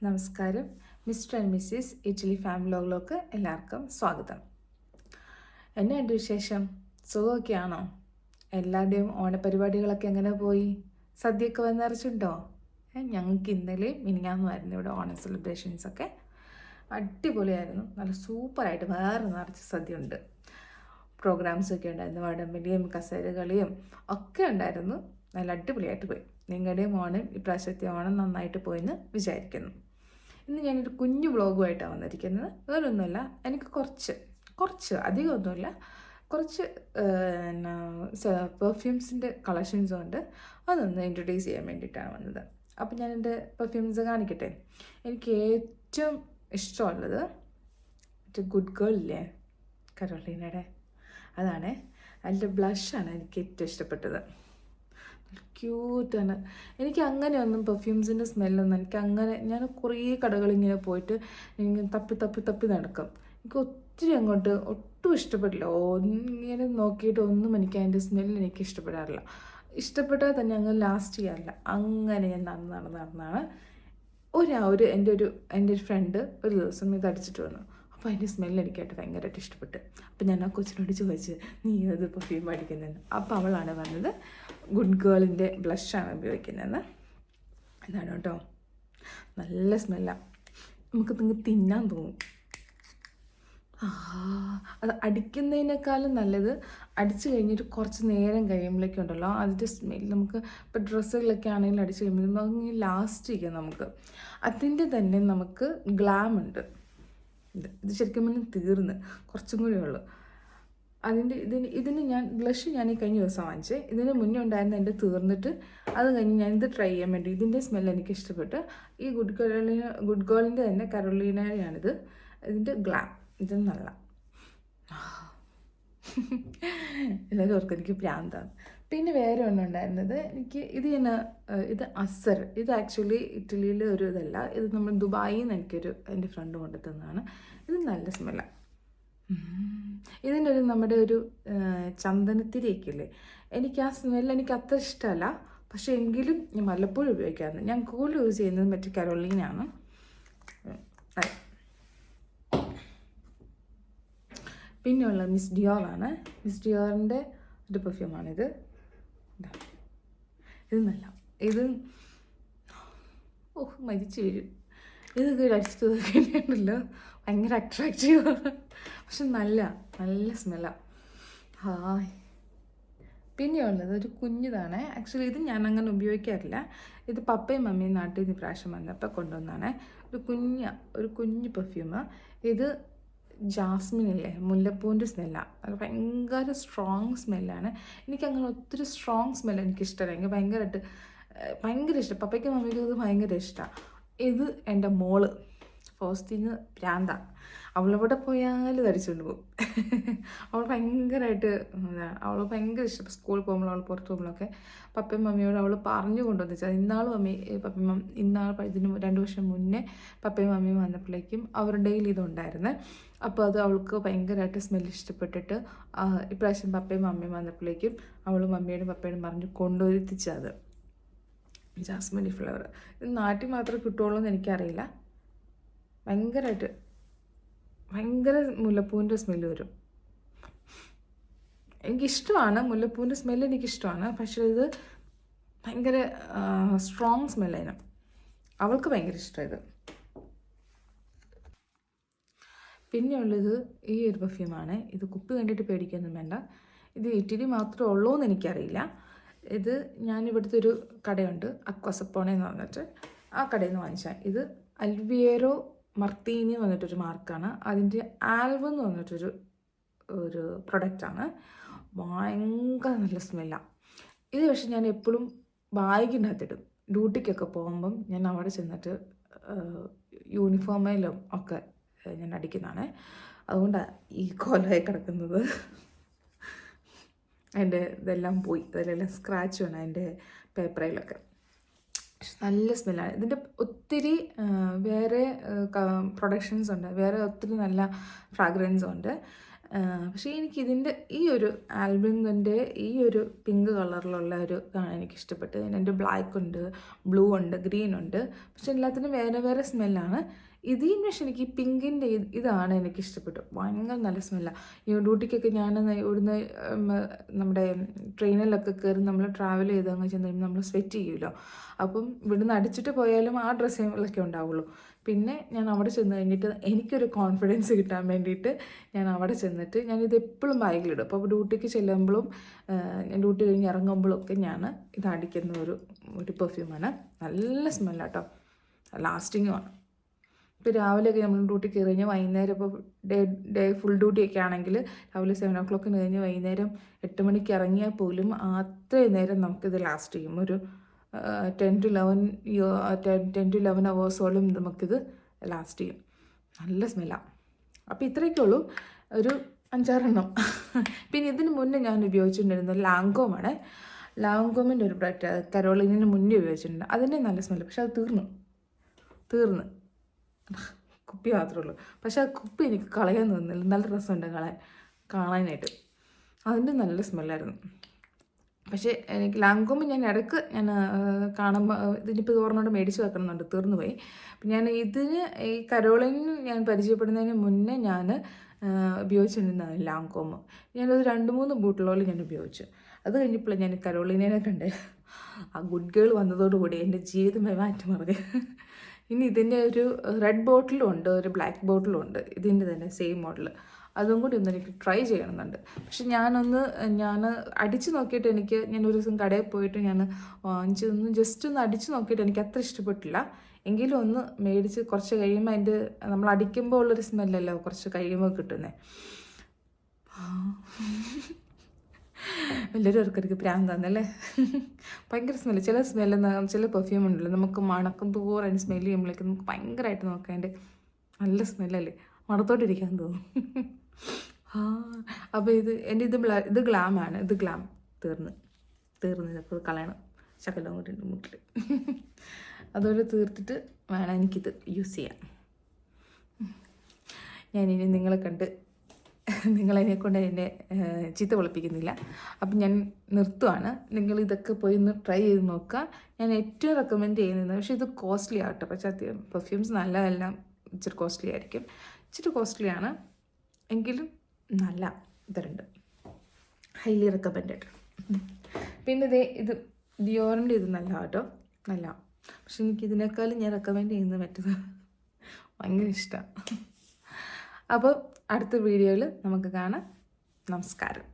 നമസ്കാരം. Mister and missus Italy family വ്ലോഗിലേക്ക് എല്ലാവർക്കും സ്വാഗതം. എന്നെയുണ്ട് വിശേഷം? സുഖമൊക്കെയാണോ? എല്ലാവരുടെയും ഓണപരിപാടികളൊക്കെ എങ്ങനെ പോയി? സദ്യയൊക്കെ വന്നറിച്ചുണ്ടോ? ഞങ്ങൾക്ക് ഇന്നലെ മിനിഞ്ഞാന്നുമായിരുന്നു ഇവിടെ ഓണം സെലിബ്രേഷൻസൊക്കെ. അടിപൊളിയായിരുന്നു. നല്ല സൂപ്പറായിട്ട് വേറെ നിറച്ച് സദ്യ ഉണ്ട്. പ്രോഗ്രാംസൊക്കെ ഉണ്ടായിരുന്നു. വടംവലിയും കസേരകളിയും ഒക്കെ ഉണ്ടായിരുന്നു. നല്ല അടിപൊളിയായിട്ട് പോയി. നിങ്ങളുടെയും ഓണം ഇപ്രാവശ്യത്തെ ഓണം നന്നായിട്ട് പോയെന്ന് വിചാരിക്കുന്നു. ഇന്ന് ഞാനൊരു കുഞ്ഞു വ്ളോഗുമായിട്ടാണ് വന്നിരിക്കുന്നത്. വേറൊന്നുമല്ല, എനിക്ക് കുറച്ച് അധികമൊന്നുമില്ല, കുറച്ച് പെർഫ്യൂംസിൻ്റെ കളക്ഷൻസും ഉണ്ട്. അതൊന്ന് ഇൻട്രൊഡ്യൂസ് ചെയ്യാൻ വേണ്ടിയിട്ടാണ് വന്നത്. അപ്പോൾ ഞാൻ എൻ്റെ പെർഫ്യൂംസ് കാണിക്കട്ടെ. എനിക്ക് ഏറ്റവും ഇഷ്ടമുള്ളത് ഗുഡ് ഗേൾ ഇല്ലേ, കരോളീനയുടെ, അതാണ്. അതിൻ്റെ ബ്ലഷാണ് എനിക്ക് ഏറ്റവും ഇഷ്ടപ്പെട്ടത്. ക്യൂട്ടാണ്. എനിക്ക് അങ്ങനെയൊന്നും പെർഫ്യൂംസിൻ്റെ സ്മെല്ലൊന്നും ഞാൻ കുറേ കടകളിങ്ങനെ പോയിട്ട് ഇങ്ങനെ തപ്പി നടക്കും. എനിക്ക് ഒത്തിരി അങ്ങോട്ട് ഒട്ടും ഇഷ്ടപ്പെട്ടില്ല. ഇങ്ങനെ നോക്കിയിട്ട് ഒന്നും എനിക്ക് അതിൻ്റെ സ്മെല്ല് എനിക്ക് ഇഷ്ടപ്പെടാറില്ല. ഇഷ്ടപ്പെട്ടാൽ തന്നെ അങ്ങ് ലാസ്റ്റ് ചെയ്യാറില്ല. അങ്ങനെ ഞാൻ നടന്നാണ് എൻ്റെ ഒരു ഫ്രണ്ട് ഒരു ദിവസം ഇത് അടിച്ചിട്ട് വന്നു. അപ്പോൾ അതിൻ്റെ സ്മെല്ല് എനിക്കായിട്ട് ഭയങ്കരമായിട്ട് ഇഷ്ടപ്പെട്ടു. അപ്പോൾ ഞാൻ ആ കൊച്ചിനോട് ചോദിച്ചു, നീ ഏത് പെർഫ്യൂം അടിക്കുന്നതെന്ന്. അപ്പോൾ അവളാണ് പറഞ്ഞത് ഗുഡ് ഗേളിൻ്റെ ബ്ലഷാണ് ഉപയോഗിക്കുന്നതെന്ന്. ഇതാണ് കേട്ടോ, നല്ല സ്മെല്ലാണ്. നിങ്ങൾക്ക് തിന്നാൻ തോന്നും. അത് അടിക്കുന്നതിനേക്കാളും നല്ലത് അടിച്ചു കഴിഞ്ഞിട്ട് കുറച്ച് നേരം കഴിയുമ്പോഴേക്കും ഉണ്ടല്ലോ അതിൻ്റെ സ്മെല്ല് നമുക്ക് ഇപ്പോൾ ഡ്രസ്സുകളൊക്കെ ആണെങ്കിലും അടിച്ചു കഴിയുമ്പോൾ നമുക്ക് ലാസ്റ്റ് ചെയ്യാം. നമുക്ക് അതിൻ്റെ തന്നെ നമുക്ക് ഗ്ലാം ഉണ്ട്. ഇത് ശരിക്കും പറഞ്ഞാൽ തീർന്ന് കുറച്ചും കൂടി ഉള്ളു. ഇതിന് ഞാൻ ബ്ലഷ് ഞാൻ ഈ കഴിഞ്ഞ ദിവസം വാങ്ങിച്ചേ. ഇതിന് മുന്നേ ഉണ്ടായിരുന്ന എൻ്റെ തീർന്നിട്ട് അത് കഴിഞ്ഞ് ഞാൻ ഇത് ട്രൈ ചെയ്യാൻ വേണ്ടി ഇതിൻ്റെ സ്മെല്ല് എനിക്ക് ഇഷ്ടപ്പെട്ട് ഈ ഗുഡ് ഗേളിൻ്റെ തന്നെ കരോളീനയാണിത്. ഇതിൻ്റെ ഗ്ലാം ഇത് നല്ല എല്ലാവരും ഓർക്കും എനിക്ക് പ്രാന്താണ്. പിന്നെ വേറെ ഒന്നുണ്ടായിരുന്നത് ഇത് അസർ. ഇത് ആക്ച്വലി ഇറ്റലിയിലെ ഒരു ഇതല്ല, ഇത് നമ്മൾ ദുബായിൽ നിന്ന് എൻ്റെ ഫ്രണ്ട് കൊണ്ടു തന്നതാണ്. ഇത് നല്ല സ്മെല്ലാണ്. ഇതിൻ്റെ നമ്മുടെ ഒരു ചന്ദനത്തിരിയൊക്കെ ഇല്ലേ, എനിക്ക് ആ സ്മെല്ല് എനിക്ക് അത്ര ഇഷ്ടമല്ല. പക്ഷേ എങ്കിലും ഞാൻ വല്ലപ്പോഴും ഉപയോഗിക്കാറുണ്ട്. ഞാൻ കൂടുതൽ യൂസ് ചെയ്യുന്നത് മറ്റേ കരോളീനാണ്. പിന്നെയുള്ള മിസ് ഡിയോറാണ്. മിസ് ഡിയോറിൻ്റെ ഒരു പെർഫ്യൂമാണിത്. ഇത് നല്ല മരിച്ചു വീഴും. ഇത് അടിച്ചിട്ട് കഴിഞ്ഞിട്ടുണ്ടല്ലോ ഭയങ്കര അട്രാക്റ്റീവാണ്. പക്ഷെ നല്ല സ്മെല്ലാണ്. ഹായ്. പിന്നെയുള്ളത് ഒരു കുഞ്ഞിതാണ്. ആക്ച്വലി ഇത് ഞാൻ അങ്ങനെ ഉപയോഗിക്കാറില്ല. ഇത് പപ്പയും മമ്മിയും നാട്ടിൽ നിന്ന് പ്രാവശ്യം വന്നപ്പോൾ കൊണ്ടുവന്നതാണ്. ഒരു കുഞ്ഞ് പെർഫ്യൂമ്. ഇത് ജാസ്മിൻ ഇല്ലേ, മുല്ലപ്പൂവിൻ്റെ സ്മെല്ലാണ്. അത് ഭയങ്കര സ്ട്രോങ് സ്മെല്ലാണ്. എനിക്കങ്ങനെ ഒത്തിരി സ്ട്രോങ് സ്മെല്ല് എനിക്കിഷ്ടമല്ല. എനിക്ക് ഭയങ്കര ഇഷ്ടം. പപ്പയ്ക്കും മമ്മിക്കും ഇത് ഭയങ്കര ഇഷ്ടമാണ്. ഇത് എൻ്റെ മോള് ഫാസ്റ്റിന് പ്രാന്ത. അവളെവിടെ പോയാലും ധരിച്ചുകൊണ്ട് പോകും. അവൾ ഭയങ്കരമായിട്ട് ഭയങ്കര ഇഷ്ടം. സ്കൂളിൽ പോകുമ്പോൾ അവൾ പുറത്ത് പോകുമ്പോഴൊക്കെ പപ്പയും മമ്മിയോട് അവൾ പറഞ്ഞു കൊണ്ടുവന്നിച്ചാൽ ഇതിന് 2 വർഷം മുന്നേ പപ്പയും മമ്മിയും വന്നപ്പോഴേക്കും അവരുടെ കയ്യിൽ ഇതുണ്ടായിരുന്നു. അപ്പോൾ അത് അവൾക്ക് ഭയങ്കരമായിട്ട് സ്മെല്ല് ഇഷ്ടപ്പെട്ടിട്ട് ഇപ്രാവശ്യം പപ്പയും മമ്മിയും വന്നപ്പോഴേക്കും അവൾ മമ്മിയോടും പപ്പയോടും പറഞ്ഞ് കൊണ്ടുവരുത്തിച്ചത് ജാസ്മിൻ ഫ്ലേവർ. ഇത് നാട്ടിൽ മാത്രമേ കിട്ടുള്ളൂ എന്ന് എനിക്കറിയില്ല. ഭയങ്കര മുല്ലപ്പൂവിൻ്റെ സ്മെല്ല് വരും. എനിക്കിഷ്ടമാണ് മുല്ലപ്പൂവിൻ്റെ സ്മെല്ല്, എനിക്കിഷ്ടമാണ്. പക്ഷേ ഇത് ഭയങ്കര സ്ട്രോങ് സ്മെല്ലായിരുന്നു. അവൾക്ക് ഭയങ്കര ഇഷ്ടമാണ് ഇത്. പിന്നെയുള്ളത് ഈ ഒരു പെർഫ്യൂമാണ്. ഇത് കുപ്പി കണ്ടിട്ട് പേടിക്കൊന്നും വേണ്ട. ഇത് ഇറ്റലി മാത്രമേ ഉള്ളൂ എന്ന് എനിക്കറിയില്ല. ഇത് ഞാനിവിടുത്തെ ഒരു കടയുണ്ട്, അക്വസപ്പോണ എന്ന് പറഞ്ഞിട്ട്, ആ കടയിൽ നിന്ന് വാങ്ങിച്ചാൽ. ഇത് അൽവിയേറോ മർത്തീനി എന്ന് പറഞ്ഞിട്ടൊരു മാർക്കാണ്. അതിൻ്റെ ആൽബം എന്ന് പറഞ്ഞിട്ടൊരു പ്രൊഡക്റ്റാണ്. ഭയങ്കര നല്ല സ്മെല്ലാണ്. ഇത് പക്ഷെ ഞാൻ എപ്പോഴും ബാഗിൻ്റെ അകത്തിടും. ഡ്യൂട്ടിക്കൊക്കെ പോകുമ്പം ഞാൻ അവിടെ ചെന്നിട്ട് യൂണിഫോമിലും ഒക്കെ ഞാൻ അടിക്കുന്നതാണ്. അതുകൊണ്ടാണ് ഈ കോലമായി കിടക്കുന്നത്. അതിൻ്റെ ഇതെല്ലാം പോയി, അതിലെല്ലാം സ്ക്രാച്ച് വേണം അതിൻ്റെ പേപ്പറിലൊക്കെ. നല്ല സ്മെല്ലാണ്. ഇതിൻ്റെ ഒത്തിരി വേറെ പ്രൊഡക്ഷൻസ് ഉണ്ട്, വേറെ ഒത്തിരി നല്ല ഫ്രാഗ്രൻസും ഉണ്ട്. പക്ഷേ എനിക്കിതിൻ്റെ ഈ ഒരു ആൽബിൻ്റെ ഈ ഒരു പിങ്ക് കളറിലുള്ള ഒരു ഇതാണ് എനിക്കിഷ്ടപ്പെട്ടത്. ഇതിൻ്റെ ബ്ലാക്ക് ഉണ്ട്, ബ്ലൂ ഉണ്ട്, ഗ്രീൻ ഉണ്ട്. പക്ഷെ എല്ലാത്തിനും വേറെ വേറെ സ്മെല്ലാണ്. ഇതിന് പക്ഷേ എനിക്ക് ഈ പിങ്കിൻ്റെ ഇതാണ് എനിക്കിഷ്ടപ്പെട്ടു. ഭയങ്കര നല്ല സ്മെല്ലാണ്. ഈ ഡ്യൂട്ടിക്കൊക്കെ ഞാൻ ഇവിടുന്ന് നമ്മുടെ ട്രെയിനിലൊക്കെ കയറി നമ്മൾ ട്രാവൽ ചെയ്ത് അങ്ങ് ചെന്ന് കഴിയുമ്പോൾ നമ്മൾ സ്വെറ്റ് ചെയ്യുമല്ലോ. അപ്പം ഇവിടുന്ന് അടിച്ചിട്ട് പോയാലും ആ ഡ്രസ്സിലൊക്കെ ഉണ്ടാവുള്ളൂ. പിന്നെ ഞാൻ അവിടെ ചെന്ന് കഴിഞ്ഞിട്ട് എനിക്കൊരു കോൺഫിഡൻസ് കിട്ടാൻ വേണ്ടിയിട്ട് ഞാൻ അവിടെ ചെന്നിട്ട് ഞാനിത് എപ്പോഴും ബാഗിലിടും. അപ്പോൾ ഡ്യൂട്ടിക്ക് ചെല്ലുമ്പോഴും ഞാൻ ഡ്യൂട്ടി കഴിഞ്ഞ് ഇറങ്ങുമ്പോഴും ഒക്കെ ഞാൻ ഇത് അടിക്കുന്ന ഒരു പെർഫ്യൂമാണ്. നല്ല സ്മെല്ലാട്ടോ, ലാസ്റ്റിങ്ങുമാണ്. ഇപ്പോൾ രാവിലെയൊക്കെ നമ്മൾ ഡ്യൂട്ടി കയറി കഴിഞ്ഞാൽ വൈകുന്നേരം ഇപ്പോൾ ഡേ ഫുൾ ഡ്യൂട്ടിയൊക്കെ ആണെങ്കിൽ രാവിലെ 7 o'clock കഴിഞ്ഞ് വൈകുന്നേരം 8 മണിക്ക് ഇറങ്ങിയാൽ പോലും അത്രയും നേരം നമുക്കിത് ലാസ്റ്റ് ചെയ്യും. ഒരു 10 to 11 hours നമുക്കിത് ലാസ്റ്റ് ചെയ്യും. നല്ല സ്മെല്ലാണ്. അപ്പോൾ ഇത്രയൊക്കെ ഉള്ളൂ, ഒരു 5-6 പിന്നെ ഇതിന് മുന്നേ ഞാൻ ഉപയോഗിച്ചിട്ടുണ്ടായിരുന്നത് ലാങ്കോമാണ്. ലാങ്കോമിൻ്റെ ഒരു പ്രൊഡക്റ്റ് കരോളിന് മുന്നേ ഉപയോഗിച്ചിട്ടുണ്ട്. അതിൻ്റെ നല്ല സ്മെല്ല്. പക്ഷെ അത് തീർന്ന് കുപ്പി മാത്രമേ ഉള്ളൂ. പക്ഷെ ആ കുപ്പി എനിക്ക് കളയാൻ തോന്നുന്നില്ല. നല്ല രസമുണ്ട് കാണാനായിട്ട്. അതിൻ്റെ നല്ല സ്മെല്ലായിരുന്നു. പക്ഷേ എനിക്ക് ലാങ്കോമ് ഞാൻ ഇടയ്ക്ക് കാണുമ്പോൾ ഇതിനിപ്പോൾ ഓർമ്മയോടെ മേടിച്ച് വെക്കണമെന്നുണ്ട്, തീർന്നു പോയി. ഞാൻ ഈ കരോളിന് ഞാൻ പരിചയപ്പെടുന്നതിന് മുന്നേ ഞാൻ ഉപയോഗിച്ചിട്ടുണ്ടായിരുന്നു ലാങ്കോമ്. ഞാനത് 2-3 ബോട്ടിലോളം ഞാൻ ഉപയോഗിച്ചു. അത് കഴിഞ്ഞപ്പോൾ ഞാൻ കരോളിനെ കണ്ട് ആ ഗുഡ് ഗേൾ വന്നതോടുകൂടി എൻ്റെ ജീവിതമായി മാറ്റിമറിഞ്ഞ്. ഇനി ഇതിൻ്റെ ഒരു റെഡ് ബോട്ടിലും ഉണ്ട്, ഒരു ബ്ലാക്ക് ബോട്ടിലും ഉണ്ട്, ഇതിൻ്റെ തന്നെ സെയിം മോഡൽ. അതും കൂടി ഒന്ന് എനിക്ക് ട്രൈ ചെയ്യണമെന്നുണ്ട്. പക്ഷെ ഞാൻ അടിച്ച് നോക്കിയിട്ട് ഞാൻ ഒരു ദിവസം കടയിൽ പോയിട്ട് ഞാൻ ജസ്റ്റ് ഒന്ന് അടിച്ച് നോക്കിയിട്ട് എനിക്ക് അത്ര ഇഷ്ടപ്പെട്ടില്ല. എങ്കിലും ഒന്ന് മേടിച്ച് കുറച്ച് കഴിയുമ്പോൾ അതിൻ്റെ നമ്മൾ അടിക്കുമ്പോൾ ഉള്ളൊരു സ്മെല്ലല്ലോ കുറച്ച് കഴിയുമ്പോൾ കിട്ടുന്നത്. എല്ലാവരും ഇടയ്ക്കിടയ്ക്ക് പ്രാന്താന്നല്ലേ. ഭയങ്കര സ്മെല്ല്. ചില പെർഫ്യൂം ഉണ്ടല്ലോ, നമുക്ക് മണക്കം തോറും അതിന് സ്മെല്ല് ചെയ്യുമ്പോഴേക്കും നമുക്ക് ഭയങ്കരമായിട്ട് നോക്കാൻ നല്ല സ്മെല്ലല്ലേ, മണത്തോട്ടിരിക്കാൻ തോന്നും. അപ്പോൾ ഇത് ഗ്ലാമാണ്. ഇത് ഗ്ലാം തീർന്ന് അപ്പോൾ കളയണം. ശകലം കൂടി ഉണ്ട് മുട്ടിൽ. അതുപോലെ തീർത്തിട്ട് വേണം എനിക്കിത് യൂസ് ചെയ്യാം. ഞാനിനി നിങ്ങളതിനെ കൊണ്ട് എന്നെ ചീത്ത വിളിപ്പിക്കുന്നില്ല. അപ്പം ഞാൻ നിർത്തുവാണ്. നിങ്ങൾ ഇതൊക്കെ പോയി ഒന്ന് ട്രൈ ചെയ്ത് നോക്കുക. ഞാൻ ഏറ്റവും റെക്കമെൻഡ് ചെയ്യുന്നത്, പക്ഷേ ഇത് കോസ്റ്റ്ലി ആകട്ടെ. പക്ഷേ പെർഫ്യൂംസ് നല്ലതെല്ലാം ഇച്ചിരി കോസ്റ്റ്ലി ആയിരിക്കും. ഇച്ചിരി കോസ്റ്റ്ലിയാണ് എങ്കിലും നല്ല ഇതുണ്ട്, ഹൈലി റെക്കമെൻഡഡ്. പിന്നെ ഇത് ഡിയോറിൻ്റെ ഇത് നല്ല കേട്ടോ, നല്ല. പക്ഷെ എനിക്കിതിനേക്കാളും ഞാൻ റെക്കമെൻഡ് ചെയ്യുന്നത് മറ്റത് ഭയങ്കര ഇഷ്ടമാണ്. അപ്പോൾ അടുത്ത വീഡിയോയിൽ നമുക്ക് കാണാം. നമസ്കാരം.